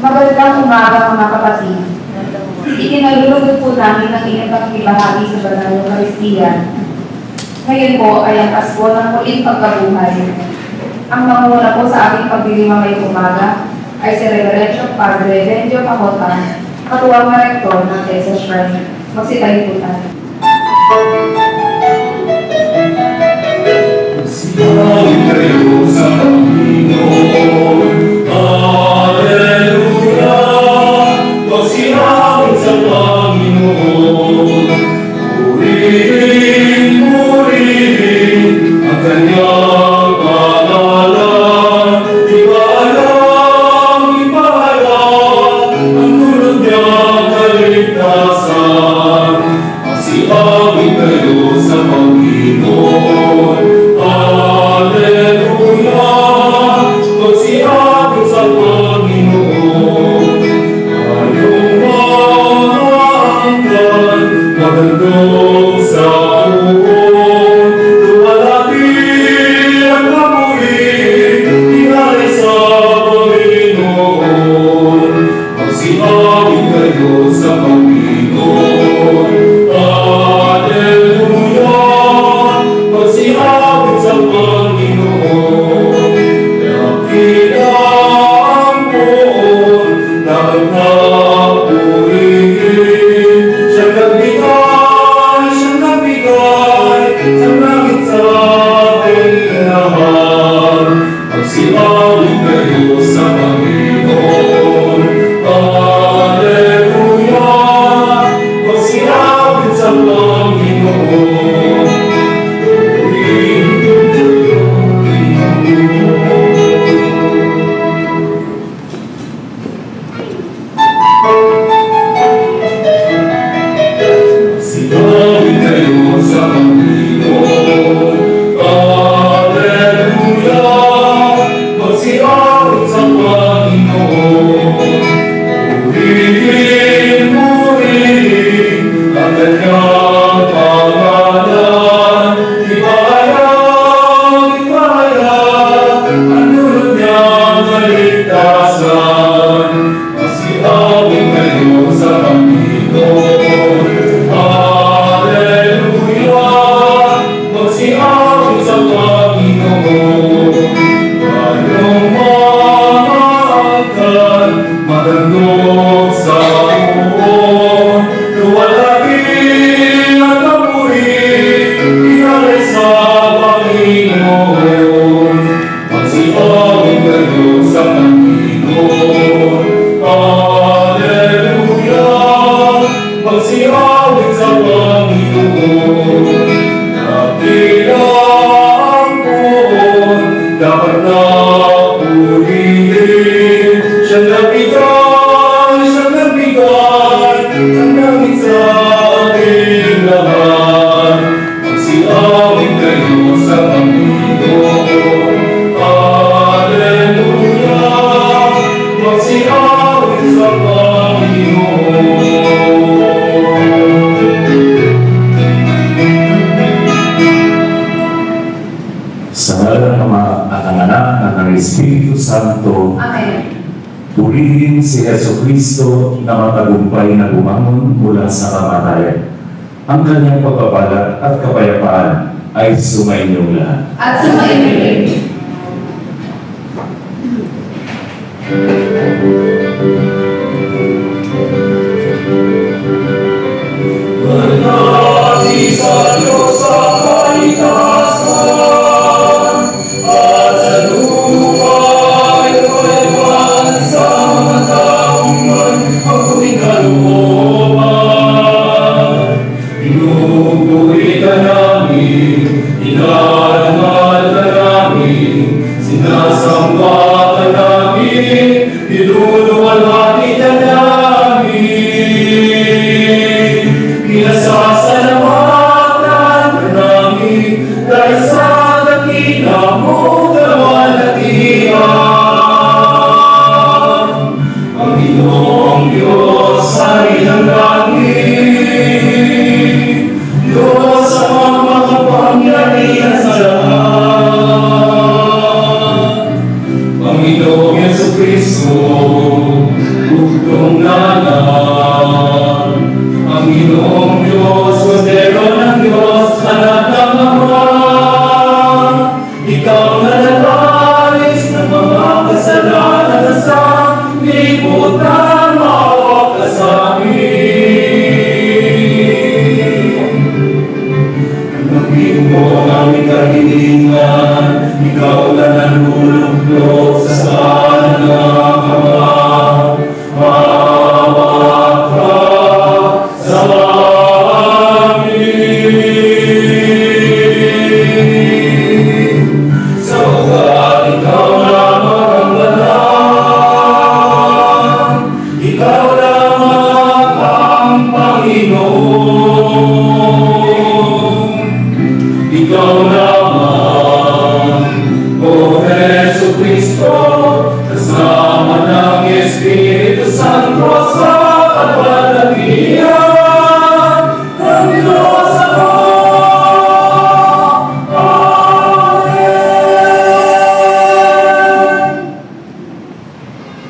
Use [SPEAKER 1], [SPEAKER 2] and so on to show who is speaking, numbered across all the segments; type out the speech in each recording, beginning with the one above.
[SPEAKER 1] Magandang umaga mga kapatid. Ikinalulugod po namin ang inyong pagkibahagi sa Banal na Eucharistia. Ngayon po ay ang Pasko ng muling pagkabuhay. Ang manguna po sa ating pagdiriwang ngayong umaga ay si Reverendo Padre Renjo Pacota, katuwang na rektor ng TESA Shrine. Magsitayo po tayo.
[SPEAKER 2] Sinawin kayo sa Panginoon. Alleluia. Magsinawin sa Panginoon. Purihin, purihin ang kanyang pangalan. Ipahalang, ipahalang ang tulad niyang kaligtasan. Magsinawin kayo sa Panginoon. Alleluia. Magsinawin sa Panginoon. Ayong maangkan, magandang sa uon. Lumalapit ang kamuhin, tinalay sa Panginoon. Magsinawin kayo sa Panginoon. Alleluia. Magsinawin sa Panginoon. Dakila ang poon na nagpapurihin. Siyang nagbigay, siyang nagbigay sa langit sa ating lahat. Magsinawin kayo sa Panginoon. Alleluia. Magsinawin sa Panginoon. Sinawin kayo sa Panginoon. Alleluia. Magsinawin sa Panginoon. Purihin, purihin ang kanyang pangalan. Ipahalang, ipahalang ang dulot niyang kaligtasan. Magsinawin kayo sa Panginoon. Alleluia. Magsinawin sa Panginoon. Ayong maangkan, magandang sa uon. Luwalhati ang kamuhin, tinalay sa Panginoon. Magsinawin kayo sa Panginoon. Alleluia. Magsinawin sa Panginoon. Dakila ang poon, dapat na purihin. Siyang nagbigay, siyang nagbigay sa langit sa ating lahat. Magsinawin kayo sa Panginoon. Alleluia. Magsinawin sa Panginoon.
[SPEAKER 3] Sa ngalan ng Ama at ng Anak at ng Espiritu Santo,
[SPEAKER 1] Amen.
[SPEAKER 3] purihin si Jesucristo na matagumpay na bumangon mula sa kamatayan. Ang kanyang pagpapala at kapayapaan ay sumainyong lahat.
[SPEAKER 1] At sumayin rin.
[SPEAKER 2] Manati sa Diyos sa kalikasan, at sa lupa ay kapayapan sa mga taong man mabuting kalooban. Pinupuri ka namin, inarangal ka namin, sinasamba ka namin, niluluwalhati ka namin. Pinasasalamatan ka namin dahil sa dakila mong kaluwalhatian. Panginoong Diyos ay ng langit, Diyos ang makapangyarihan sa lahat. Panginoong Jesucristo, Bugtong laman, ang Ginoong Diyos, Kordero ng Diyos, anak ng Ama. Ikaw na nag-alis ng mga kasalanan sa lipunan, maawa ka sa amin. Naging mo ang aming kahilingan, ikaw na nalulugdog sa kanan ng Ama. Maawa ka sa amin. Sa ugat, ikaw lamang ang banal. Ikaw lamang ang Panginoon. Ikaw lamang, O Jesucristo, kasama ng Espiritu Santo sa kapalagian ng Diyos Ama. Amen.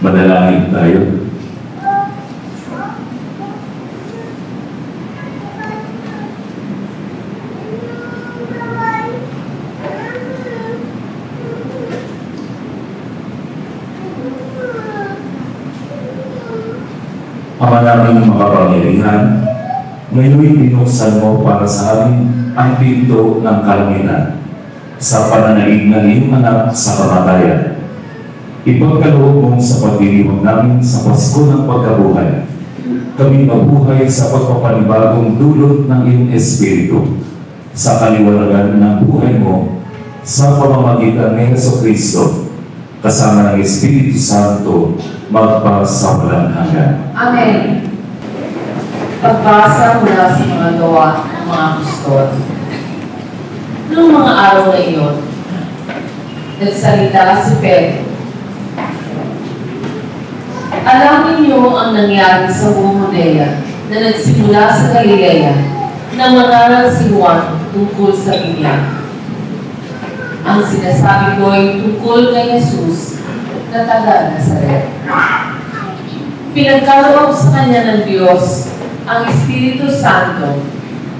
[SPEAKER 3] Manalangin tayo. Ama naming makapangyarihan, ngayon'y binuksan mo para sa amin ang pinto ng kalangitan sa pananaig ng iyong anak sa kamatayan. Ipagkaloob mo sa pagdiriwang namin sa Pasko ng pagkabuhay. Kami mabuhay sa pagpapanibagong dulot ng iyong Espiritu sa kaliwanagan ng buhay mo sa pamamagitan ni Jesucristo kasama ng Espiritu Santo magpa sa walang hanggan.
[SPEAKER 4] Amen. Pagbasa mula sa mga gawa ng mga apostol. Noong mga araw na iyon, nagsalita si Pedro. Alam ninyo ang nangyari sa buong Judea na nagsimula sa Galilea na mangaral si Juan tungkol sa kanya. Ang sinasabi ko ay tungkol kay Jesus na taga Nazaret. Pinagkaloob sa kanya ng Diyos ang Espiritu Santo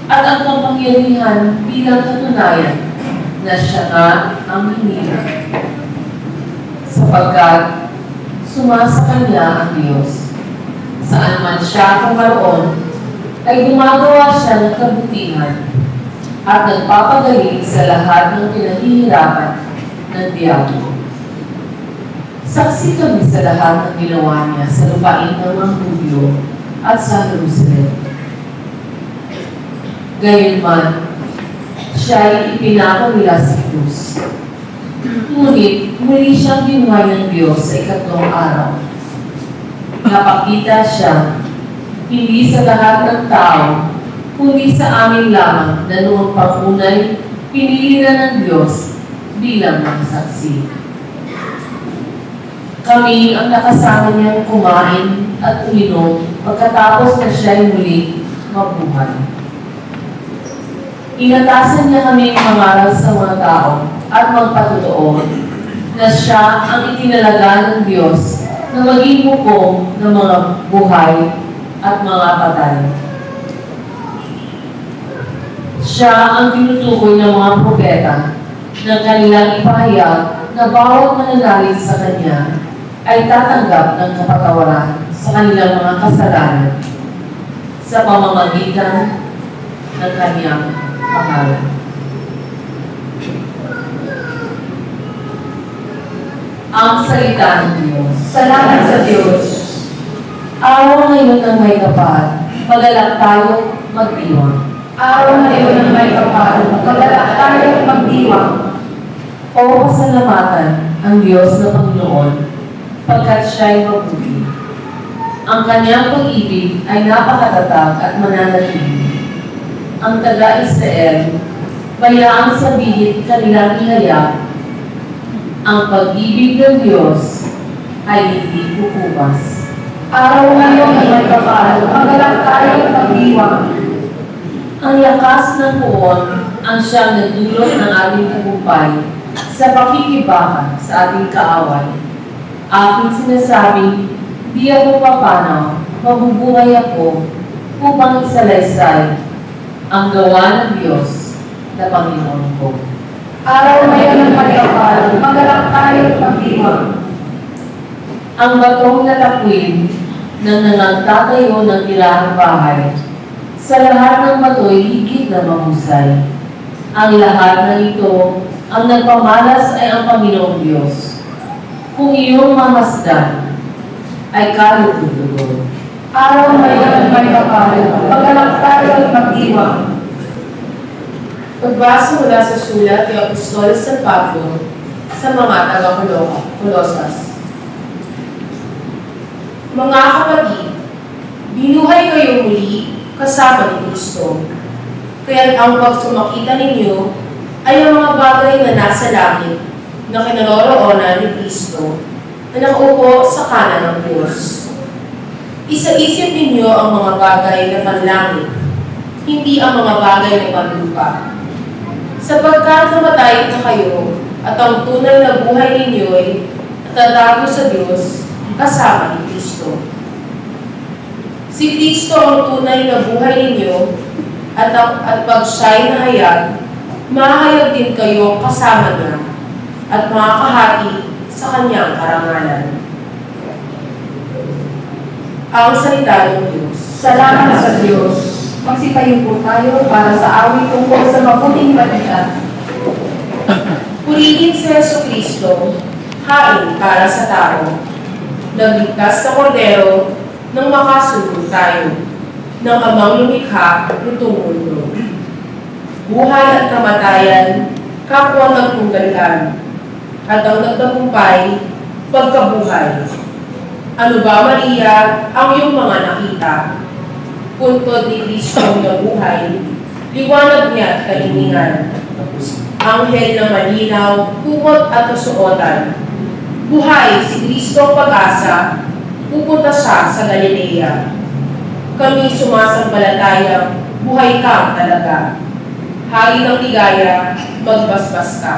[SPEAKER 4] at ang kapangyarihan bilang katunayan na siya nga ang hinirang. Sapagkat sumasa kanya ang Diyos. Saan man siya kumaroon, ay gumagawa siya ng kabutihan at nagpapagaling sa lahat ng pinahihirapan ng diablo. Saksi kami sa lahat ng ginawa niya sa lupain ng mga Hudyo at sa Jerusalem. Gayunman, siya ay ipinako nila sa krus. Ngunit muli siyang binuhay ng Diyos sa ikatlong araw. Napakita siya, hindi sa lahat ng tao, kundi sa amin lamang na noong papunay, pinili na ng Diyos bilang mga saksi. Kami ang nakasama niyang kumain at uminom pagkatapos na siya'y muli mabuhay. Inatasan niya kami mangaral sa mga tao at magpatotoo na siya ang itinalaga ng Diyos na maging hukom ng mga buhay at mga patay. Siya ang tinutukoy ng mga propeta na kanilang ipahayag na bawat mananalig sa Kanya ay tatanggap ng kapatawaran sa kanilang mga kasalanan sa pamamagitan ng Kanyang pangalan. Ang salita ng Diyos.
[SPEAKER 1] Salamat sa Diyos.
[SPEAKER 4] Araw ngayon ng may kapal, magalak tayo magdiwang.
[SPEAKER 1] Araw na iyon ng may kapal, magalak tayo magdiwang.
[SPEAKER 4] O pasalamatan ang Diyos na Panginoon, pagkat siya'y mabuti. Ang kanyang pag-ibig ay napakatatag at mananatili. Ang taga-Israel, bayaang sabihin kanilang ihayag, ang pag-ibig ng Diyos ay hindi kukupas.
[SPEAKER 1] Araw na iyon ng may kapal, magalak tayo magdiwang.
[SPEAKER 4] Ang lakas ng puon ang siyang nagdulot ng ating tagumpay sa pakikibakan sa ating kaaway. Aking sinasabing, Di ako papanaw, mabubuhay ako upang isalaysay ang gawa ng Diyos na Panginoon ko.
[SPEAKER 1] Araw na yun ng pagkakal, magalak tayo at magdiwang.
[SPEAKER 4] Ang batong natakwil ng nangagtatayo ng tirahang bahay, sa lahat ng bato'y higit na mahusay. Ang lahat ng ito, ang nagpamalas ay ang Panginoong Diyos. Kung iyong mamasdan, ay kalutulog.
[SPEAKER 1] Araw na yun ng pagkakal, magalak tayo at magdiwang.
[SPEAKER 5] Pagbasa mula sa sulat ni Apostol San Pablo sa mga taga-Kolosas. Mga kapatid, binuhay kayo muli kasama ni Kristo. Kaya ang pagsumakita ninyo ay ang mga bagay na nasa langit na kinaroroonan ni Kristo na nakaupo sa kanan ng Diyos. Isa-isip ninyo ang mga bagay na panlangit, hindi ang mga bagay na panlupa. Sapagkat namatay na kayo at ang tunay na buhay ninyo ay natatago sa Diyos kasama ni Kristo. Si Kristo ang tunay na buhay ninyo at pag siya'y nahayag, mahayag din kayo kasama niya at makakahati sa kanyang karangalan. Ang salita ng Diyos.
[SPEAKER 1] Salamat sa Diyos. Magsitayo po tayo para sa awit tungkol sa mabuting balita.
[SPEAKER 5] Purihin si Jesucristo, hain para sa tao. Nagligtas na kordero nang makasunod tayo ng amang lumikha nitong mundo. Buhay at kamatayan, kapwa nagtunggalkan, at ang nagtagumpay, pagkabuhay. Ano ba, Maria, ang iyong mga nakita? Puntod ni Kristo ang nabuhay, liwanag niya at kahiningan. Anghel na malinaw, kumot at kasuotan. Buhay si Kristo ang pag-asa, pupunta siya sa Galilea. Kami sumasampalatayang buhay ka talaga. Hari ng ligaya, magbasbas ka.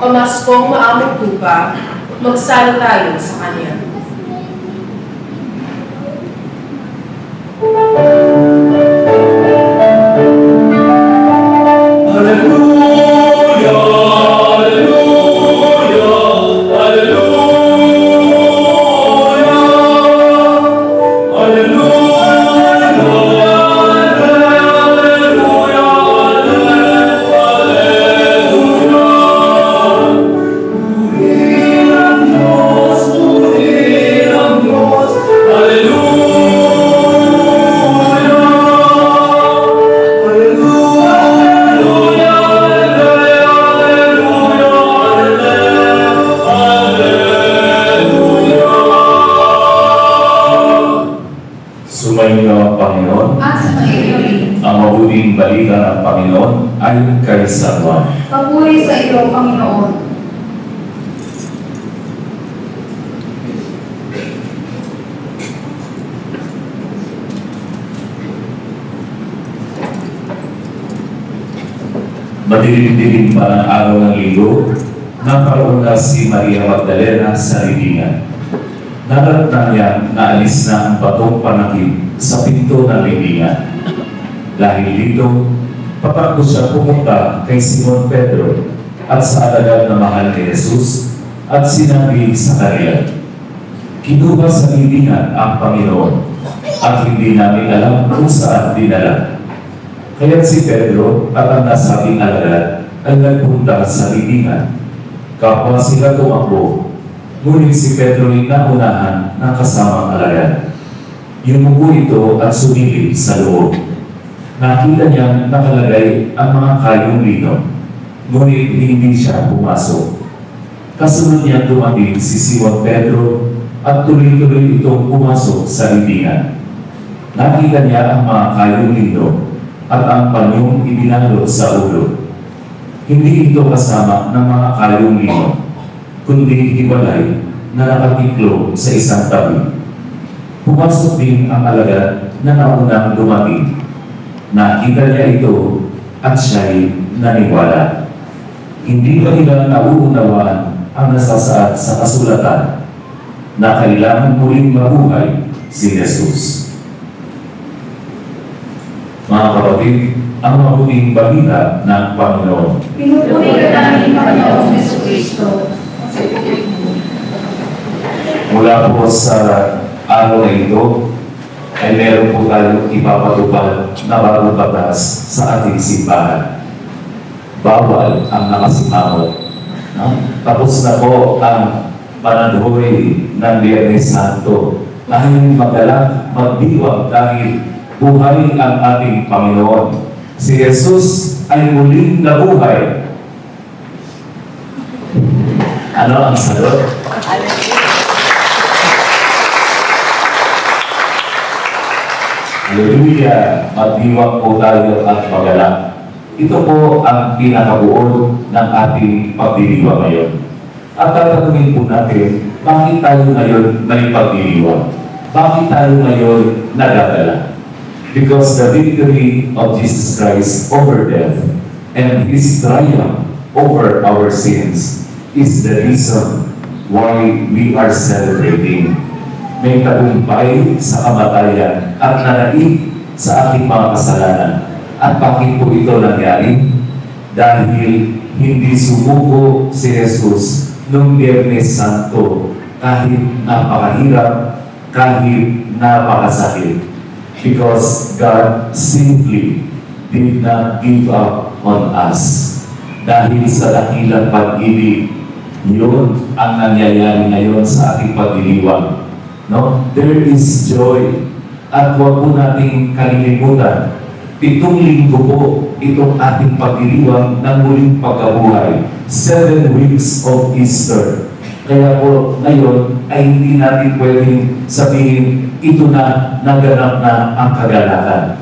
[SPEAKER 5] Pamaskong maamong tupa, magsalo tayo sa Kanya.
[SPEAKER 3] Sumainyo ang Panginoon.
[SPEAKER 1] At sa ngayon,
[SPEAKER 3] Ang mabuting balita ng Panginoon ay kay San Juan.
[SPEAKER 1] papuri sa iyo, Panginoon.
[SPEAKER 3] Madilim-dilim pa ng araw ng linggo, napauna si Maria Magdalena sa libingan. Natatanda niya na alis na ang batong panakip sa pinto ng libingan. Dahil dito, patakbo siya pumunta kay Simon Pedro at sa alagad na mahal ni Jesus at sinabi sa kanya, "Kinuha sa libingan ang Panginoon at hindi namin alam kung saan dinala." Kaya si Pedro at ang nasabing alagad ay nagpunta sa libingan. Kapwa sila tumakbo, ngunit si Pedro ay naunahan ng kasamang alagad. Yumuko ito at sumilip sa loob. Nakita niyang nakalagay ang mga kayong lino, ngunit hindi siya pumasok. Kasunod niya dumating si Simon Pedro at tuloy-tuloy itong pumasok sa libingan. Nakita niya ang mga kayong lino at ang panyong ibinalot sa ulo. Hindi ito kasama ng mga kayong lino, kundi hiwalay na nakatiklo sa isang tabi. Pumasok din ang alagad na naunang dumating. Nakita niya ito at siya'y naniwala. Hindi pa nila nauunawaan ang nasasaad sa kasulatan na kailangan muling mabuhay si Jesus. Mga kapatid, ang mabuting balita ng Panginoon.
[SPEAKER 1] Pinupuri ka namin, Panginoong Jesucristo.
[SPEAKER 3] Mula po sa araw na ito, ay meron po tayong ipapatupad na bagong batas sa ating simbahan. Bawal ang nakasimangot. No? Tapos na po ang pananhoy ng Biyernes Santo. Dahil magalak, magdiwag dahil buhay ang ating Panginoon. Si Jesus ay muling nabuhay. Ano ang sagot? Hallelujah! Magdiwag po tayo at magalak. Ito po ang pinakabuod ng ating pagdiriwang ngayon. At tatanungin po natin, bakit tayo ngayon may pagdiriwang? Bakit tayo ngayon nagagala? Because the victory of Jesus Christ over death and His triumph over our sins is the reason why we are celebrating. May tagumpay sa kamatayan at nanaig sa ating mga kasalanan. At bakit po ito nangyari? Dahil hindi sumuko si Jesus noong Biyernes Santo kahit napakahirap, kahit napakasakit. Because God simply did not give up on us. Dahil sa dakilang pag-ibig, yun ang nangyayari ngayon sa ating pagdiriwang. No? There is joy. At huwag po nating kalilimutan, 7 linggo po itong ating pagdiriwang ng muling pagkabuhay. 7 weeks of Easter. Kaya po ngayon ay hindi natin pwedeng sabihin ito na naganap na ang kagalakan.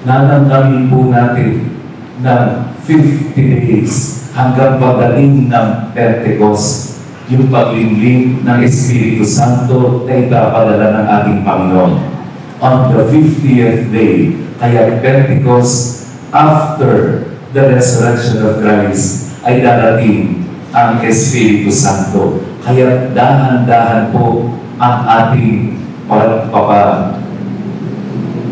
[SPEAKER 3] Nanandamin po natin ng 50 days hanggang pagdating ng Pentecost, yung paglimlim ng Espiritu Santo na ipapadala ng ating Panginoon. On the 50th day, kaya Pentecost, after the resurrection of Christ, ay darating ang Espiritu Santo. Kaya dahan-dahan po ang ating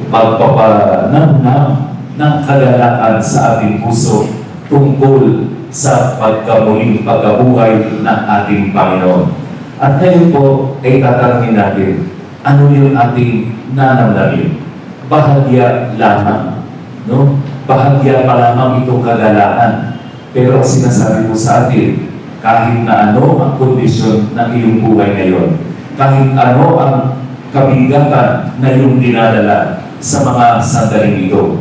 [SPEAKER 3] pagpapanamnam ng kagalakan sa ating puso tungkol sa pagkamuling pagkabuhay ng ating Panginoon. At ngayon po ay tatanungin natin, ano yung ating nanamnamin? Bahagya lamang. No? Bahagya pa lamang itong kagalakan. Pero sinasabi ko sa atin, kahit na ano ang kondisyon ng iyong buhay ngayon, kahit ano ang kabigatan na iyong dinadala sa mga sandaling ito,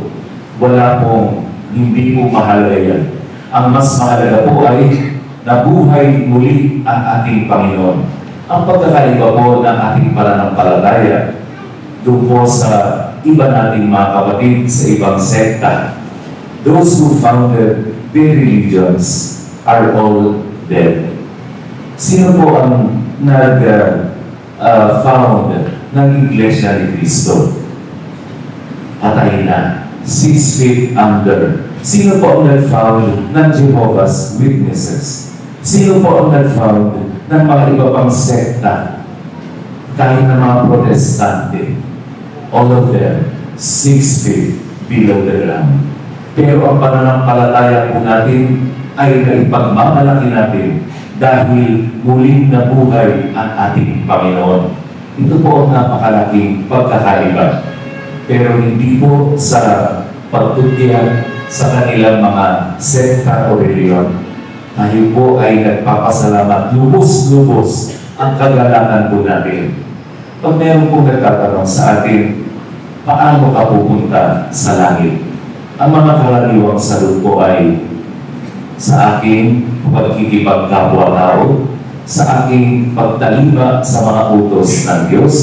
[SPEAKER 3] wala pong hindi po mahalaga yan. Ang mas mahalaga po ay nabuhay muli ang ating Panginoon. Ang pagkakaiba po ng ating pananampalataya doon po sa iba nating mga kapatid sa ibang sekta. Those who founded their religions are all dead. Sino po ang nag-found ng Iglesia ni Cristo? Patay na. 6 feet under. Sino po ang nag-found ng Jehovah's Witnesses? Sino po ang nag-found ng mga iba pang sekta? Kahit na mga Protestante. All of them, 6 feet below the ground. Pero ang pananampalataya po natin ay naipagmamalaki natin dahil muling nabuhay ang ating Panginoon. Ito po ang napakalaking pagkakaiba. Pero hindi po sa pagtutiyag sa kanilang mga sekta o reliyon. Tayo po ay nagpapasalamat lubos-lubos ang kagalakan po natin. Pag meron po nagtatanong sa atin, paano ka pupunta sa langit? Ang mga karaniwang sagot po ay sa aking pagkikipagkapwa-tao, sa aking pagtalima sa mga utos ng Diyos,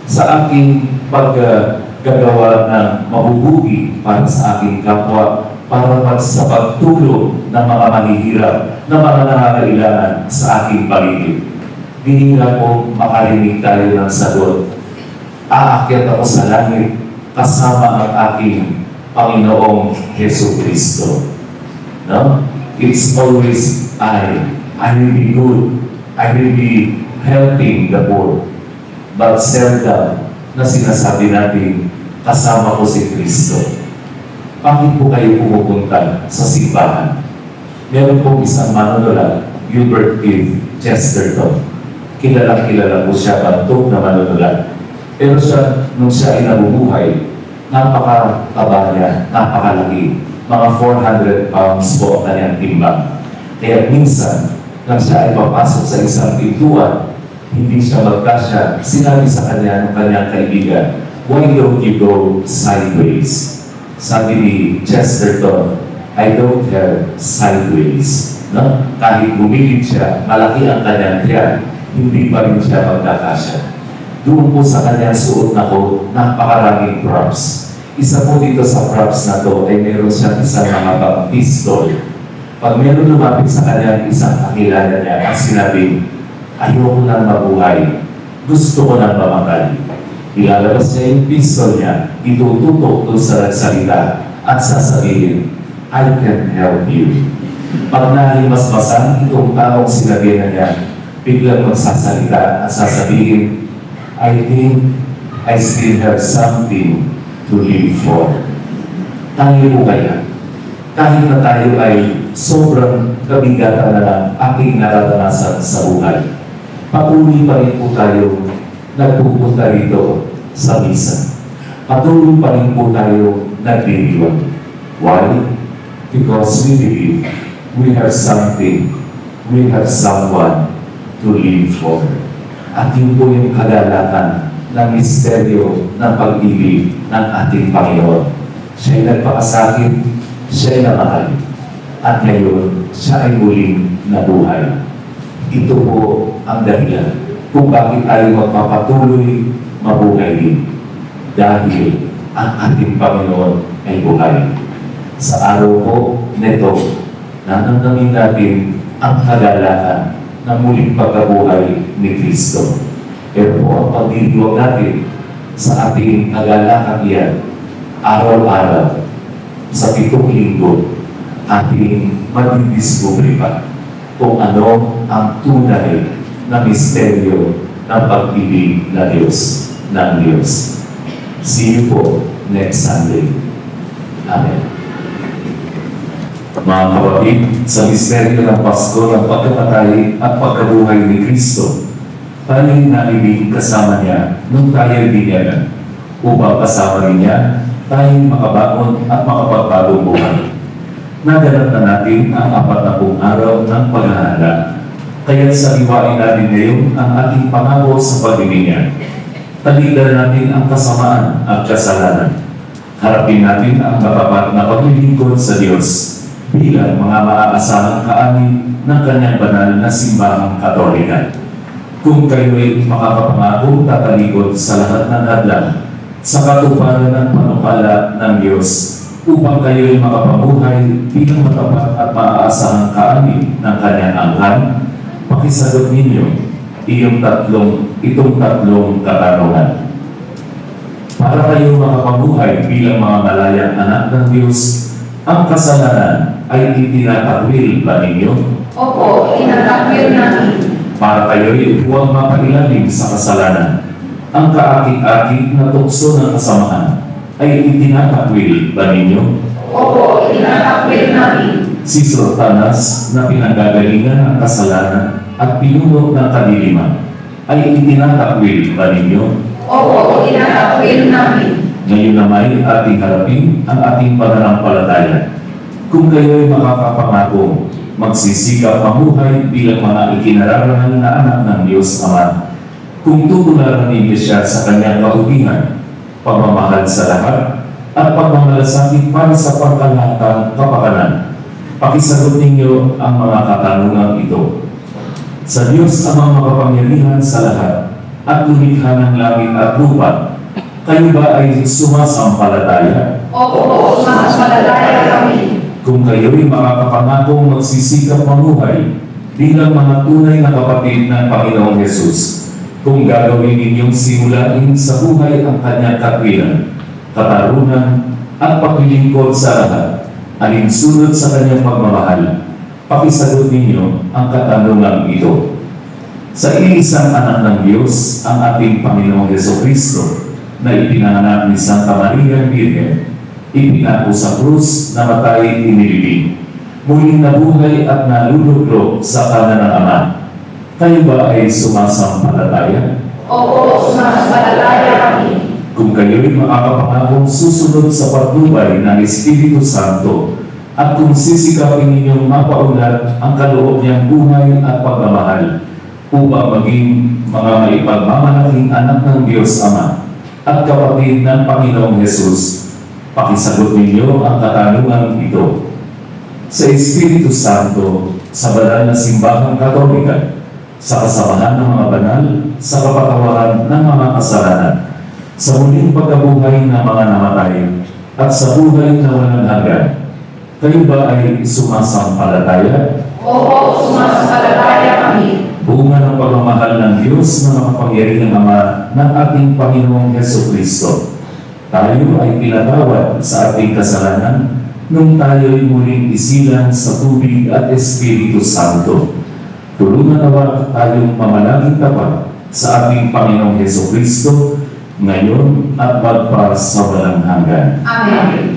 [SPEAKER 3] sa aking paggagawa ng mabubuti para sa aking kapwa, para sa pagtulong ng mga mahihirap na mga nangangailangan sa aking paligid. Bihira po makarinig tayo ng sagot, aakyat ako sa langit kasama ang aking Panginoong Hesus Kristo. No? It's always I will be good. I will be helping the poor. But seldom na sinasabi natin, kasama ko si Kristo. Bakit po kayo pumupunta sa simbahan? Meron pong isang manunulat, Gilbert Keith Chesterton. Kilala po siya, bantog na manunulat. Pero siya, nung siya ay nabubuhay, napakataba niya, napakalaki. Mga 400 pounds po ang kanyang timbang. Kaya minsan, nang siya ay papasok sa isang pintuan, hindi siya magkasya, sinabi sa kanya ng kanyang kaibigan, why don't you go sideways? Sabi ni Chesterton, I don't have sideways. No? Kahit bumilid siya, malaki ang kanyang tiyan, hindi pa rin siya magkakasya. Doon po sa kanyang suot na ko, napakaraming props. Isa po dito sa props na to ay meron siyang isang mga pistol. Pag meron lumapit sa kanya isang kakilala niya at sinabi, ayoko nang mabuhay, gusto ko nang mamatay. Ilalabas niya yung pistol niya, itututok doon sa nagsalita at sasabihin, I can help you. Pag nahimasmasan itong taong sinabi na niya, biglang magsasalita at sasabihin, I think I still have something to live for. Tayo po kaya, kahit na tayo ay sobrang kabigatan na lang ating nararanasan sa buhay, patuloy pa rin po tayo nagpupunta rito sa misa. Patuloy pa rin po tayo nagdiriwang. Why? Because we believe we have something, we have someone to live for. At yun po yung kagalakan ng misteryo ng pag-ibig ng ating Panginoon. Siya'y nagpakasakit, siya'y namatay, at ngayon, siya ay muling nabuhay. Ito po ang dahilan kung bakit tayo magpapatuloy mabuhay din. Dahil ang ating Panginoon ay buhay. Sa araw po nito, nananangin natin ang kagalakan ng muling pagkabuhay ni Kristo. Pero po ang pagdiriwag natin sa ating kagalakan yan, araw-araw, sa 7 linggo, ating madidiscovery pa kung ano ang tunay na misteryo ng pag-ibig na Diyos, ng Diyos. See you po next Sunday. Amen. Mga kapatid, sa misteryo ng Pasko, ng pagkamatay at pagkabuhay ni Kristo, tayo'y naibig kasama niya nung tayo'y binyagan, upang kasama rin niya tayo'y makabangon at makapagbagong buhay. Naganap na natin ang 40 araw ng paghahanda. Kaya sa iwain natin ngayon ang ating pangako sa pagbibinyag. Talidan natin ang kasamaan at kasalanan. Harapin natin ang matapat na paglilingkod sa Diyos bilang mga maaasahang kaani ng kanyang banal na simbahang Katolika. Kung kayo'y makapapangako tatalikod sa lahat ng hadlang sa katuparan ng panukala ng Diyos, upang kayo'y makapabuhay bilang matapat at maaasahang kaani ng kanyang angkan, pakisagot ninyo itong tatlong katanungan. Para kayo makapabuhay bilang mga malayang anak ng Diyos, ang kasalanan ay itinatakwil ba ninyo?
[SPEAKER 1] Opo, tinatakwil namin.
[SPEAKER 3] Para kayo'y huwag mapailalim sa kasalanan, ang kaakit-akit na tukso ng kasamaan ay itinatakwil ba ninyo?
[SPEAKER 1] Opo, tinatakwil namin.
[SPEAKER 3] Si Satanas na pinanggagalingan ng kasalanan at pinuno ng kadiliman ay itinatakwil ba ninyo?
[SPEAKER 1] Opo, tinatakwil namin.
[SPEAKER 3] Ngayon naman ating harapin ang ating pananampalataya. Kung kayo'y makakapangako, magsisikap mamuhay bilang mga ikinararangal na anak ng Diyos Ama, kung tutularan ninyo siya sa kanyang kaugihan, pagmamahal sa lahat, at pagmamalasakit para sa pangkalahatang kapakanan, pakisagot ninyo ang mga katanungang ito. Sa Diyos Amang makapangyarihan sa lahat, at lumikha ng langit at lupa, kayo ba ay sumasampalataya?
[SPEAKER 1] Opo, sumasampalataya kami.
[SPEAKER 3] Kung kayo'y makakapangakong magsisikap mamuhay bilang mga tunay na kapatid ng Panginoong Hesus, kung gagawin ninyong simulain sa buhay ang kanyang katwiran, katarunan, at paglilingkod sa lahat, alinsunod sa kanyang pagmamahal, pakisagot ninyo ang katanungang ito. Sa iisang anak ng Diyos, ang ating Panginoong Hesukristo, na ipinanganak ni Santa Maria Virgen, ipinako sa krus, namatay, inilibing, muling nabuhay at nalulublog sa kanan ng Ama. Kayo ba ay sumasampalataya?
[SPEAKER 1] Opo, sumasampalataya kami.
[SPEAKER 3] Kung kayo'y makakapangakong susunod sa patnubay ng Espiritu Santo, at kung sisikapin ninyong mapaunlad ang kaloob niyang buhay at pagmamahal, upang maging mga maipagmamalaking anak ng Diyos Ama at kapatid ng Panginoong Hesus, pakisagot ninyo ang katanungan ito. Sa Espiritu Santo, sa banal na simbahang Katolika, sa kasamahan ng mga banal, sa kapatawaran ng mga kasalanan, sa muling pagkabuhay ng mga namatay, at sa buhay na walang hanggan, kayo ba ay sumasampalataya?
[SPEAKER 1] Opo, sumasampalataya kami.
[SPEAKER 3] Bunga ng pagmamahal ng Diyos na makapangyarihang Ama ng ating Panginoong Hesukristo, tayo ay pinatawad sa ating kasalanan nung tayo'y muling isilang sa tubig at Espiritu Santo. Tulungan nawa tayong mamalangin tapat sa ating Panginoong Hesukristo ngayon at magpa sa walang hanggan.
[SPEAKER 1] Amen.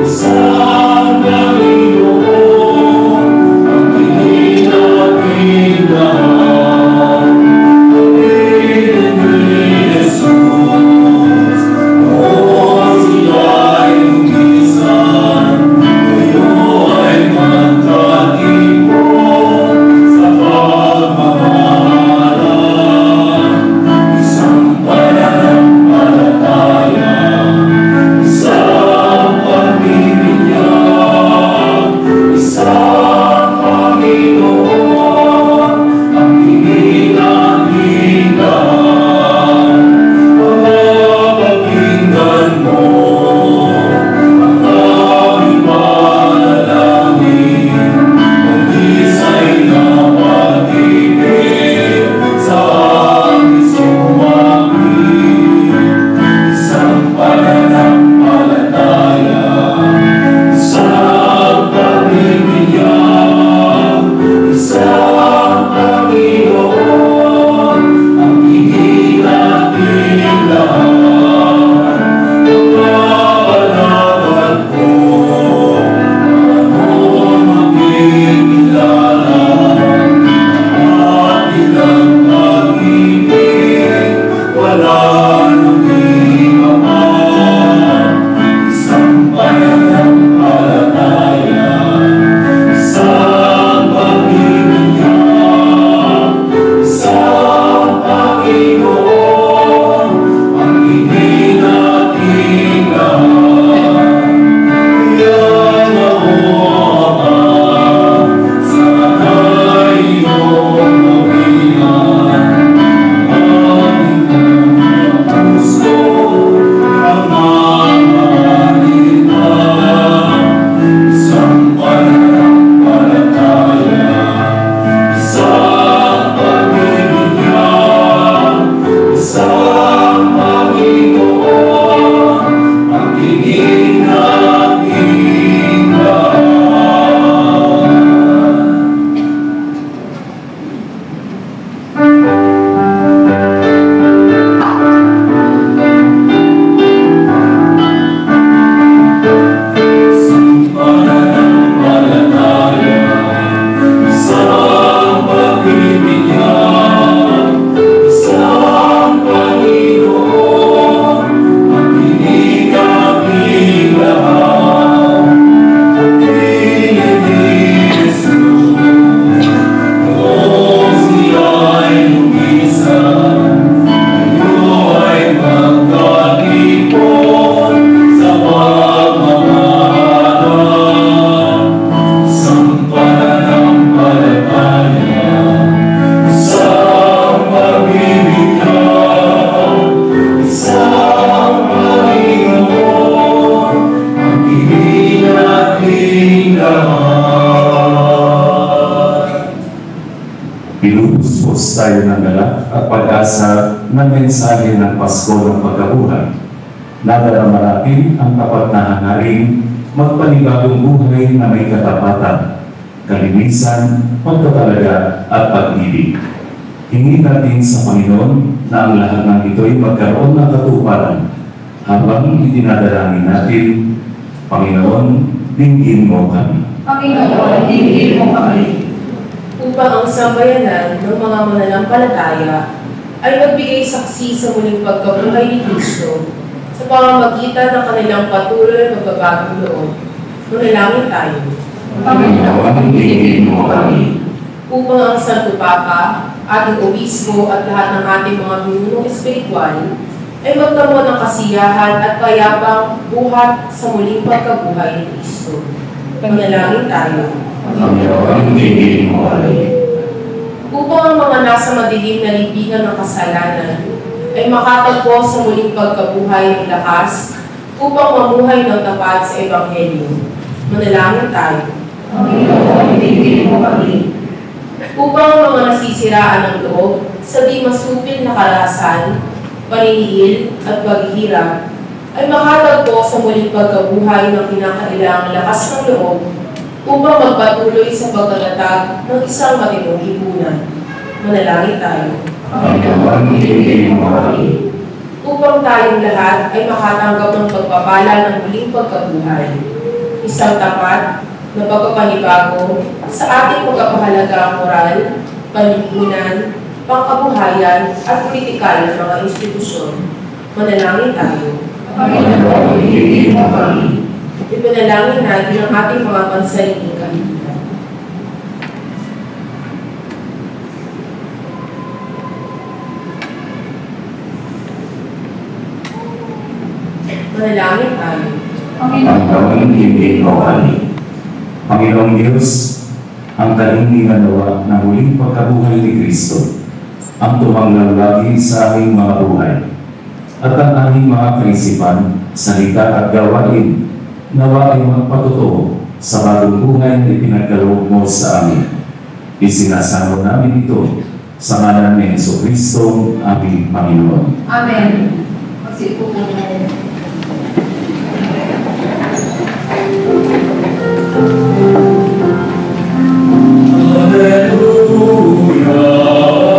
[SPEAKER 2] Isang Panginoon, ang pininabihan
[SPEAKER 3] tayo ng galak at pag-asa ng mensahe ng Pasko ng pagkabuhay. Nadarama natin ang tapat na hangaring magpanibagong buhay na may katapatan, kalinisan, pagkatalaga at pag-ibig. Hingin natin sa Panginoon na ang lahat ng ito'y magkaroon ng katuparan habang itinadalangin natin, Panginoon, dinggin mo kami.
[SPEAKER 1] Panginoon, dinggin mo kami.
[SPEAKER 5] Upang ang sambayanan ng mga mananampalataya ay magbigay saksi sa muling pagkabuhay ni Kristo sa pamamagitan ng kanilang patuloy na pagbabagong loob. Manalangin tayo.
[SPEAKER 3] Panginoon, dinggin mo kami.
[SPEAKER 5] Upang ang Santo Papa, ating Obispo at lahat ng ating mga pinunong espiritual ay magtamo ng kasiyahan at payapang buhat sa muling pagkabuhay ni Kristo. Manalangin tayo.
[SPEAKER 3] Panginoon, dinggin mo kami.
[SPEAKER 5] Upang ang mga nasa madilim na libingan ng kasalanan ay makatagpo sa muling pagkabuhay ng lakas upang mamuhay ng tapat sa Ebanghelyo. Manalangin tayo.
[SPEAKER 1] Panginoon, dinggin mo kami.
[SPEAKER 5] Upang ang mga nasisiraan ng loob sa di masupil na karahasan, paniniil at paghihirap ay makatagpo sa muling pagkabuhay ng kinakailangang lakas ng loob upang magpatuloy sa pagkatatag ng isang matinong lipunan. Manalangin tayo.
[SPEAKER 3] Panginoon, dinggin mo kami.
[SPEAKER 5] Upang tayong lahat ay makatanggap ng pagpapala ng muling pagkabuhay. Isang tapat na pagpapanibago sa ating pagpapahalagang moral, panlipunan, pangkabuhayan at politikal ng mga institusyon. Manalangin tayo.
[SPEAKER 3] Panginoon, dinggin mo kami.
[SPEAKER 5] Ipinalangin natin ang ating mga pansariling kahilingan. Manalangin tayo.
[SPEAKER 3] Panginoon, dinggin mo kami. Panginoong Diyos, ang kahilingan nawa ng muling pagkabuhay ni Kristo, ang tumanglang lagi sa aming mga buhay, at ang aming mga kaisipan, salita at gawain, nawa ay magpatotoo sa bagong buhay na ipinagkaloob mo sa amin. Isinasamo namin ito sa ngalan ni Jesucristo, aming Panginoon.
[SPEAKER 1] Amen. Magsipo po tayo.
[SPEAKER 2] Alleluia,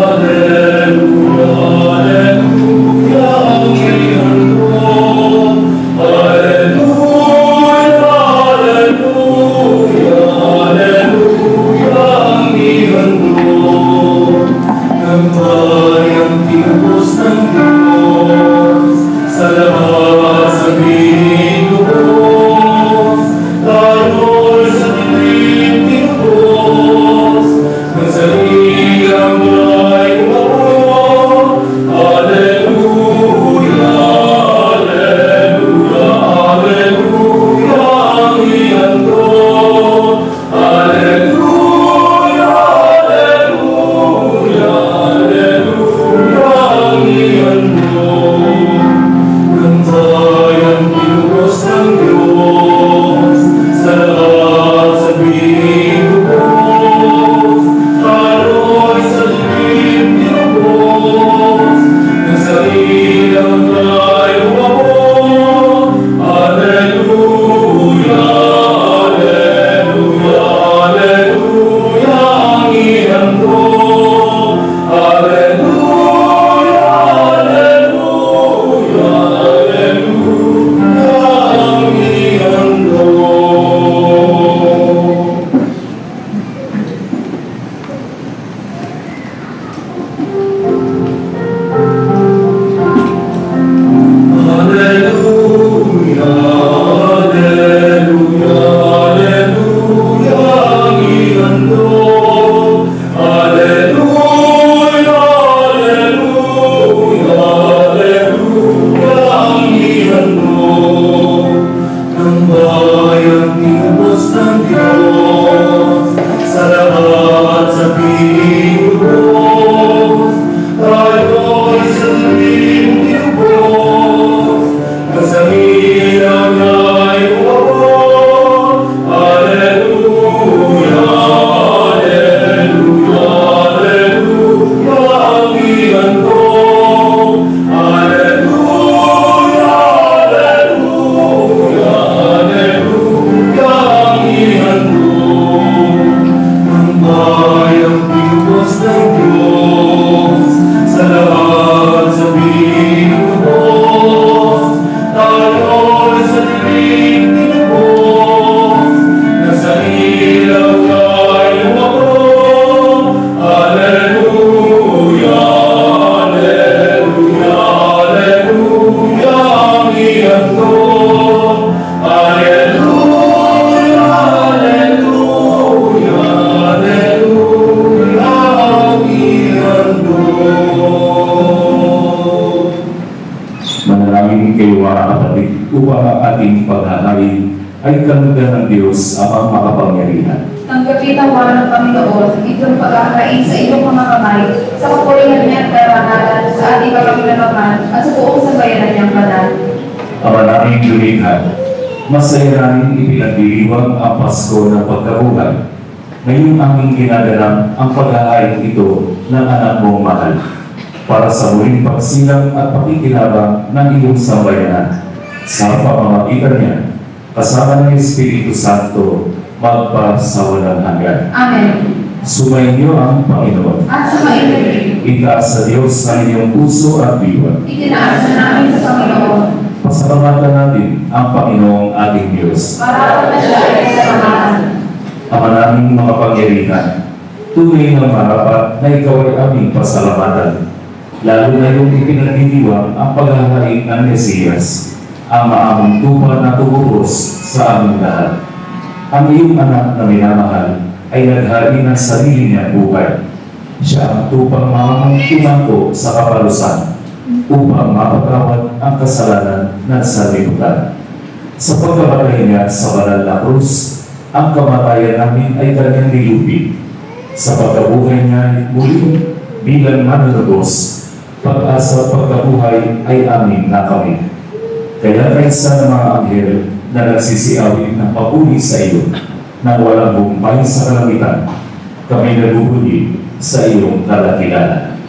[SPEAKER 2] alleluia, alleluia, ang iyong Lord. Alleluia, alleluia, alleluia, ang iyong Lord. Ng bayang tinubos ng Diyos, sa lahat
[SPEAKER 3] upang ang ating paghahain ay kalugdan ng Diyos amang makapangyarihan.
[SPEAKER 1] Tanggapin ang wala ng Panginoon, itong pagkakain sa iyong mga kamay, sa kapurihan niya at karangalan, sa ating kapagilamaman, at sa buong sambayanan niyang banal.
[SPEAKER 3] Ama naming lumikha, masaya namin ipinagdiriwang ang Pasko ng pagkabuhay. Ngayon aming ginagalang ang paghahain ito ng anak mong mahal para sa muling pagsilang at pakikinabang ng iyong sambayanan. Sa pamamagitan niya, kasama ng Espiritu Santo, magpasawalang hanggan.
[SPEAKER 1] Amen.
[SPEAKER 3] Sumainyo ang Panginoon.
[SPEAKER 1] At sa maibig,
[SPEAKER 3] Itaas sa Diyos ang inyong puso at diwa.
[SPEAKER 1] itinaas na namin sa Panginoon,
[SPEAKER 3] Pasalamatan natin ang Panginoong ating Diyos.
[SPEAKER 1] para na siya ay kasamahan.
[SPEAKER 3] Ama naming mga pangyarihan, tunay na marapat na ikaw ay aming pasalamatan. Lalo na yung ipinagdidiwang ang paghahain ng Mesiyas, ang maamong tupa na tubos sa aming lahat. Ang iyong anak na minamahal ay naghain ng sarili niyang buhay. Siya ang tupang mamang tumangko sa kapalusan upang mapatawad ang kasalanan ng sanlibutan. Sa pagkamatay niya sa banal na krus, ang kamatayan namin ay kanyang nilupit. Sa pagkabuhay niya muling bilang manunubos, pag-asa pagkabuhay ay amin nakamit. Kaya kaysa ng mga anghel na nagsisiawit ng papuri sa iyo, nang walang bumpay sa kalangitan, kami nagbubuli sa iyong kadakilanan.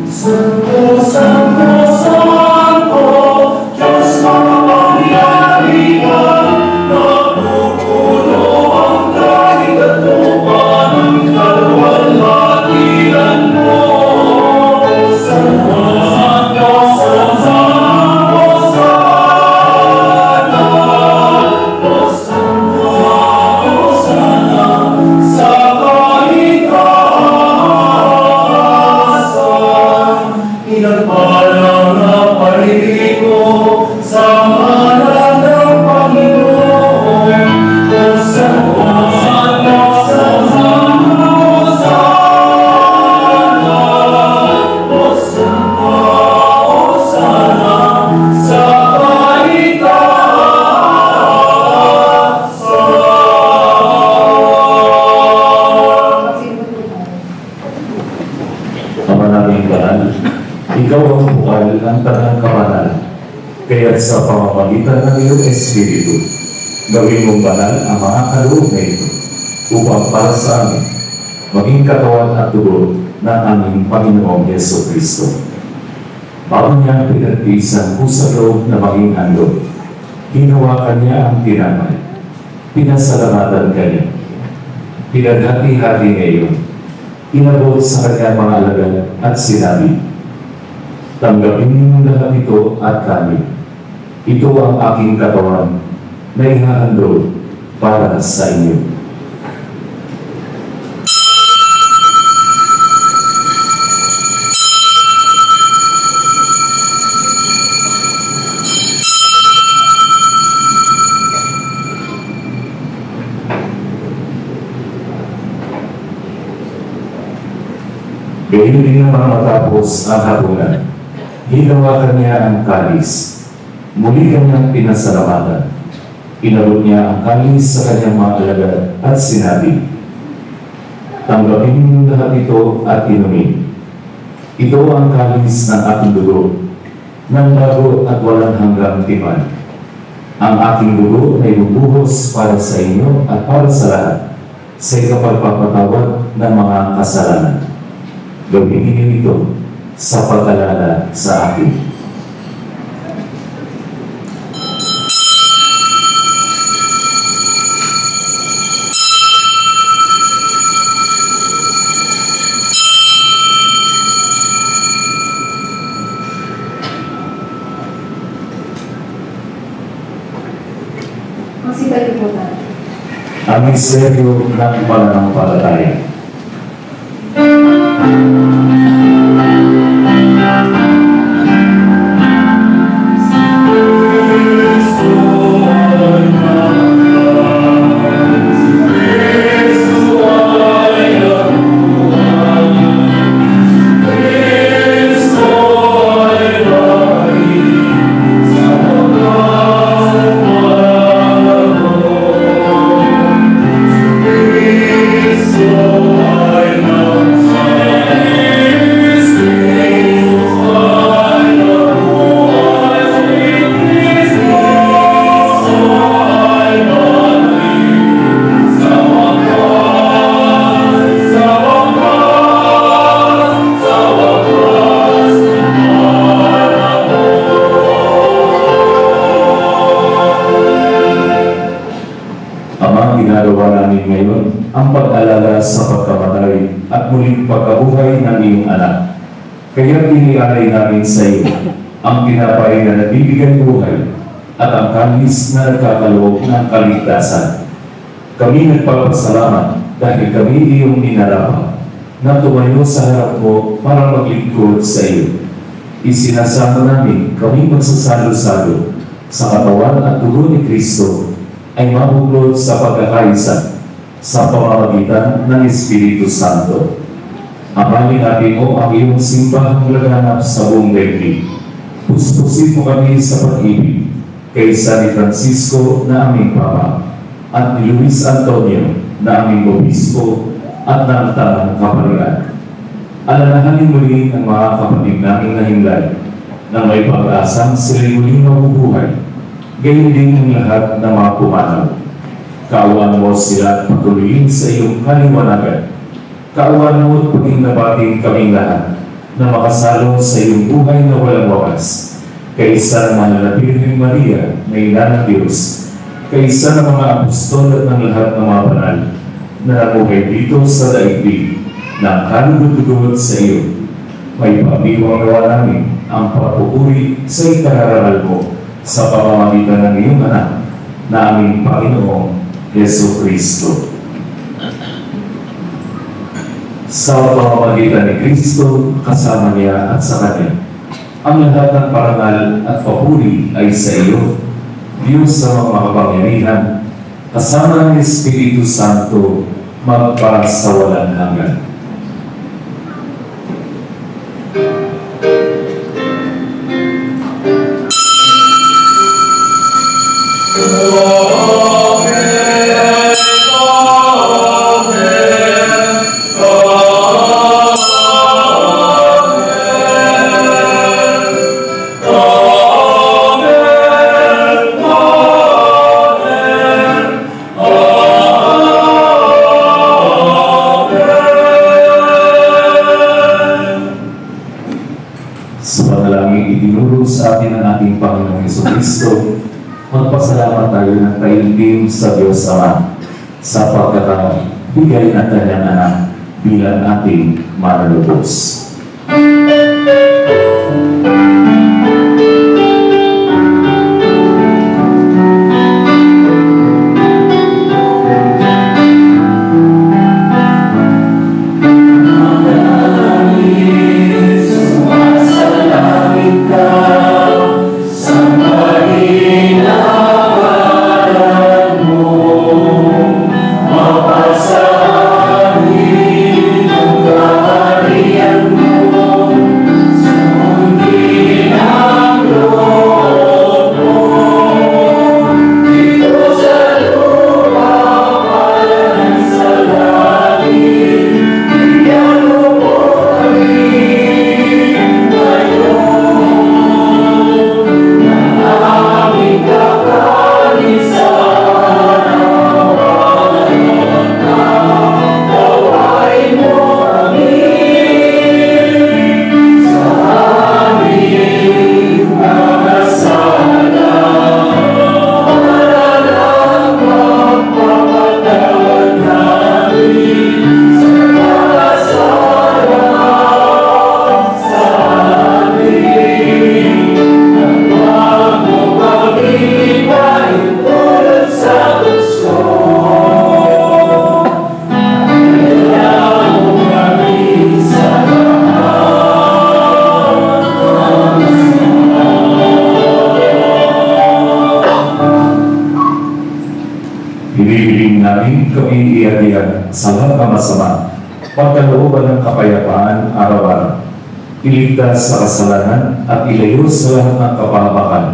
[SPEAKER 2] Santo, Santo, Santo, Diyos makapangyarihan, napupuno ang langit at lupa ng kaluwalhatian mo. Santo, Santo, Santo, Hosanna, Hosanna, Hosanna, sa kaitaasan. Pinagpalang na parinig ko sa ngalan ng Panginoon. Hosanna, Hosanna, Hosanna, Hosanna, Hosanna, sa kaitaasan.
[SPEAKER 3] Ama naming banal, ikaw ang bukal ng tanang kabanal. Kaya sa pamamagitan ng iyong Espiritu, gawin mong banal ang mga kaloob na ito upang para sa amin, maging katawan at dugo ng aming Panginoong Yeso Kristo. Bago niya pinagtiisan sa loob na maging handog, hinawakan niya ang tinapay, pinasalamatan kanya, pinaghati-hati ngayon, inabot sa kanya mga alagad at sinabi, tanggapin niyo lahat ito at kami. Ito ang aking katawan na ihahandog para sa inyo. Gayon din naman matapos ang hapunan, hinawakan niya ang kalis. Muli kanyang pinasalamatan. Inabot niya ang kalis sa kanyang mga alagad at sinabi, tanggapin niyo lahat ito at inumin. Ito ang kalis ng aking dugo, ng bago at walang hanggang tipan. Ang aking dugo ay bubuhos para sa inyo at para sa lahat, sa ikapagpapatawad ng mga kasalanan. Gawin niyo ito sa pag-alala sa akin.
[SPEAKER 1] Magsitayo po tayo.
[SPEAKER 3] Ang misteryo ng pananampalataya.
[SPEAKER 2] Cristo ay
[SPEAKER 3] ang pag-alala sa pagkamatay at muling pagkabuhay ng iyong anak. Kaya inialay namin sa iyo ang tinapay na nagbibigay buhay at ang kalis na nagkakaloob ng kaligtasan. Kami nagpapasalamat dahil kami iyong ninarapat na tumayo sa harap mo para maglingkod sa iyo. Isinasama namin kami magsasalo-salo sa katawan at dugo ni Kristo ay mabuklod sa pagkakaisa sa pamamagitan ng Espiritu Santo. Amanin natin mo ang iyong simbahang laganap sa buong daigdig. Puspusin mo kami sa pag-ibig kay San Francisco na aming Papa at ni Luis Antonio na aming Obispo at ng Tanang Kaparian. Alalahanin mo rin ang mga kapatid naming nahimlay na may pag-asang sila'y muling mabubuhay, gayon din ang lahat ng mga pumanaw. Kaawaan mo sila at patuloyin sa iyong kaliwanagan. Kaawaan mo at paging nabating kaming lahat na makasalo sa iyong buhay na walang wakas. Kaisa ng mahal na Birhen Maria na ina ng Diyos, kaisa ng mga apostol at ng lahat ng mga banal na nabuhay dito sa daigdig na kalugod-lugod sa iyo. May pagdiwang gawa namin ang papupuri sa ikararangal mo sa pamamagitan ng iyong anak na aming Panginoong Yesu Kristo. Sa pamamagitan ni Kristo, kasama niya at sa Kanya, ang lahat ng parangal at papuri ay sa iyo, Diyos sa mga makapangyarihan, kasama ng Espiritu Santo, magpasawalan hanggan. Itinuro sa atin ng ating Panginoong Jesucristo, magpasalamat tayo ng taimtim sa Diyos Ama sa pagkakabigay ng Kanyang anak bilang ating manalubos. Hinihiling namin kami iyan sa lahat ng masama, pagkalooban ng kapayapaan araw-araw, iligtas sa kasalanan at ilayo sa lahat ng kapahamakan,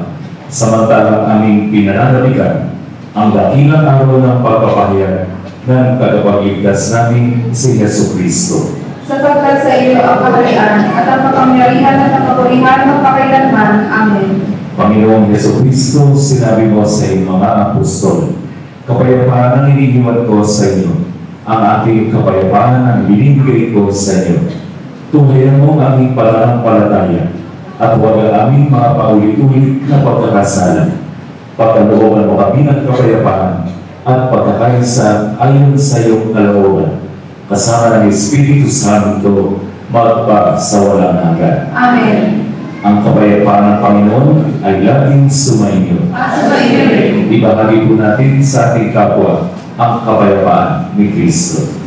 [SPEAKER 3] samantalang aming pinananaligan ang dakilang araw ng pagpapahayag ng tagapagligtas namin si Yesu Kristo.
[SPEAKER 1] Sapagkat sa iyo ang kaharian at ang kapangyarihan at ang kapurihan magpakailanman. Amen.
[SPEAKER 3] Panginoong Yesu Kristo, sinabi mo sa iyong mga apostol, kapayapaan ang inihiwan ko sa inyo, ang aking kapayapaan ang binibigay ko sa inyo. Tunghayan mo ang aming pananampalataya at huwag ang aming mga paulit-ulit na pagkakasala. Pagkalooban mo kami ng kapayapaan at pagkakaisa ayon sa iyong kalooban, kasama ng Espiritu Santo, magpa sa walang hanggan.
[SPEAKER 1] Amen.
[SPEAKER 3] Ang kapayapaan ng Panginoon ay laging sumainyo.
[SPEAKER 1] At sa iyo rin.
[SPEAKER 3] Ibahagi po natin sa ating kapwa ang kapayapaan ni Kristo.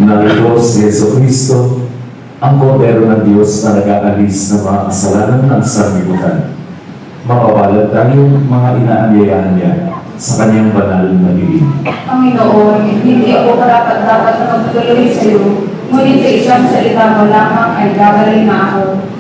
[SPEAKER 3] Narito si Yeso Cristo, ang Kordero ng Diyos na nag-aalis ng mga kasalanan ng sanlibutan. Mapapalad tayo mga inaanyayahan niya sa kanyang banal na dilim.
[SPEAKER 1] Panginoon, hindi ako karapat-dapat na magtuloy sa iyo, ngunit sa isang salita mo lamang ay gagaling na ako.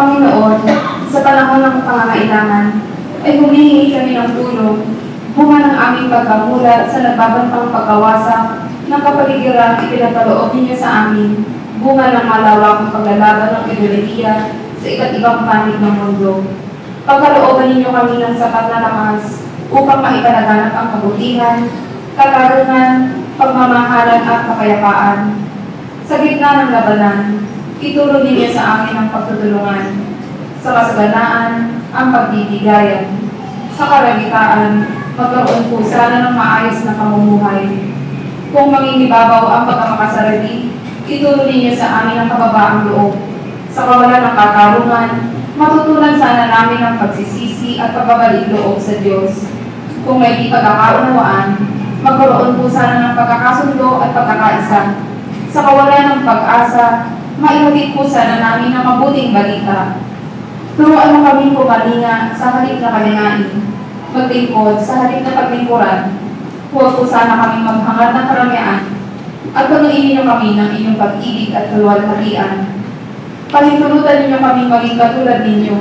[SPEAKER 1] Panginoon, sa panahon ng pangangailangan, ay humihingi kami ng tulong, bunga ng aming pagkamulat sa nagbabantang pagkawasak ng kapaligiran ipinapaloob ninyo sa amin, bunga ng malawakang paglalaban ng ideolohiya sa iba't ibang panig ng mundo. Pagkalooban ninyo kami ng sapat na lakas upang maipalaganap ang kabutihan, katarungan, pagmamahalan at kapayapaan. Sa gitna ng labanan, itulong ninyo sa amin ang pagtutulungan, sa kasaganaan, ang pagbibigayan, sa karagitaan, magkaroon po sana ng maayos na pamumuhay. Kung mangingibabaw ang pagkamakasarili, itulong ninyo sa amin ang kababaang loob. Sa kawalan ng katarungan, matutunan sana namin ang pagsisisi at pagbabalik loob sa Diyos. Kung may di pagkakaunawaan, magkaroon po sana ng pagkakasundo at pagkakaisa. Sa kawalan ng pag-asa, maihatid po sana namin ang mabuting balita. Turuan mo kaming kumalinga sa halip na kalingain, maglingkod sa halip na paglingkuran. Huwag po sana kaming maghangad ng karamyaan, at panuin niyo kami ng inyong pag-ibig at kaluwalhatian. Palintulutan ninyo kaming maging katulad ninyo,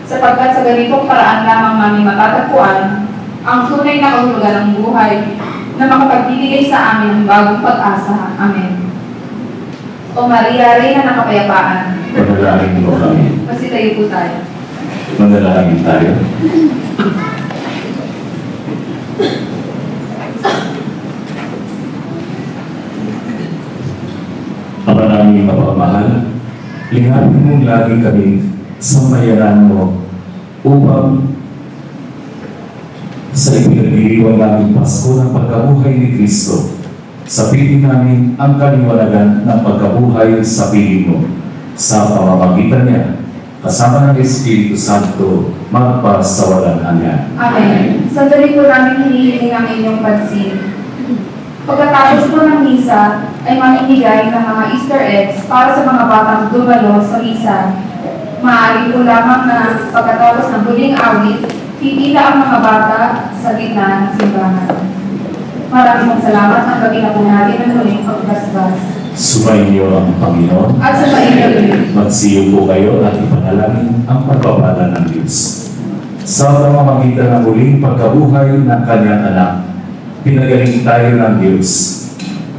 [SPEAKER 1] sapagkat sa ganitong paraan lamang namin matatagpuan ang tunay na kahulugan ng buhay na makapagbibigay sa amin ng bagong pag-asa. Amen. O Maria, Reyna ng Kapayapaan,
[SPEAKER 3] Panalangin mo kami.
[SPEAKER 1] masitayo po tayo.
[SPEAKER 3] Manalangin tayo. Ama namin mapagmahal, lingapin mong lagi kami sa mayanan mo upang sa ipinagdiriwang naming Pasko ng pagkabuhay ni Kristo, sabihin namin ang kaliwanagan ng pagkabuhay sa piling mo sa pamamagitan niya, kasama ng Espiritu Santo, magpasawalan hanggan.
[SPEAKER 1] Amen. Sandali po namin hinihiling ang inyong pansin. Pagkatapos po ng misa, ay mamimigay ng mga Easter eggs para sa mga batang dumalo sa misa. Maaari po lamang na pagkatapos ng huling awit, pipila ang mga bata sa gitna ng simbahan. Maraming salamat ang gabi na po natin ng huling pagbasbas.
[SPEAKER 3] Sumainyo ang Panginoon.
[SPEAKER 1] At sa mainyo rin.
[SPEAKER 3] Magsiyo po kayo at ipanalangin ang pagpapala ng Diyos. Sa pamamagitan ng muling pagkabuhay ng kanyang anak, pinagaling tayo ng Diyos.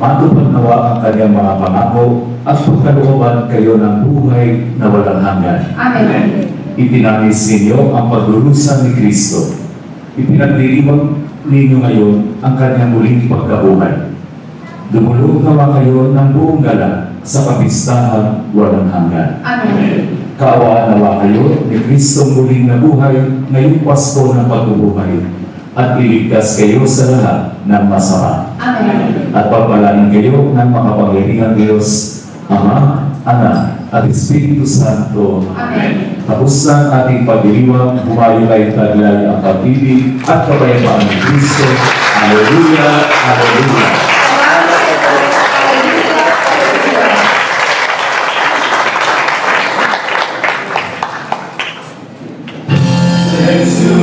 [SPEAKER 3] Matupad nawa ang kanyang mga pangako at pagkalooban kayo ng buhay na walang hanggan.
[SPEAKER 1] Amen.
[SPEAKER 3] Itinangis ninyo ang paglulusan ni Kristo. Ipinagdiriwang ninyo ngayon ang kanyang muling pagkabuhay. Dumulog nawa kayo ng buong galang sa kapistahan walang hanggan.
[SPEAKER 1] Amen.
[SPEAKER 3] Kaawaan nawa kayo ni Kristong muling nabuhay ngayong Pasko ng pagbubuhay at iligtas kayo sa lahat ng masama.
[SPEAKER 1] Amen.
[SPEAKER 3] At pagpalain kayo ng makapangyarihang Diyos, Ama, Anak, at Espiritu Santo.
[SPEAKER 1] Amen.
[SPEAKER 3] Tapos na ating pagdiriwang, humayo ay taglay ang pag-ibig at kapayapaan ng Kristo. Alleluia, Alleluia.
[SPEAKER 2] Jesus.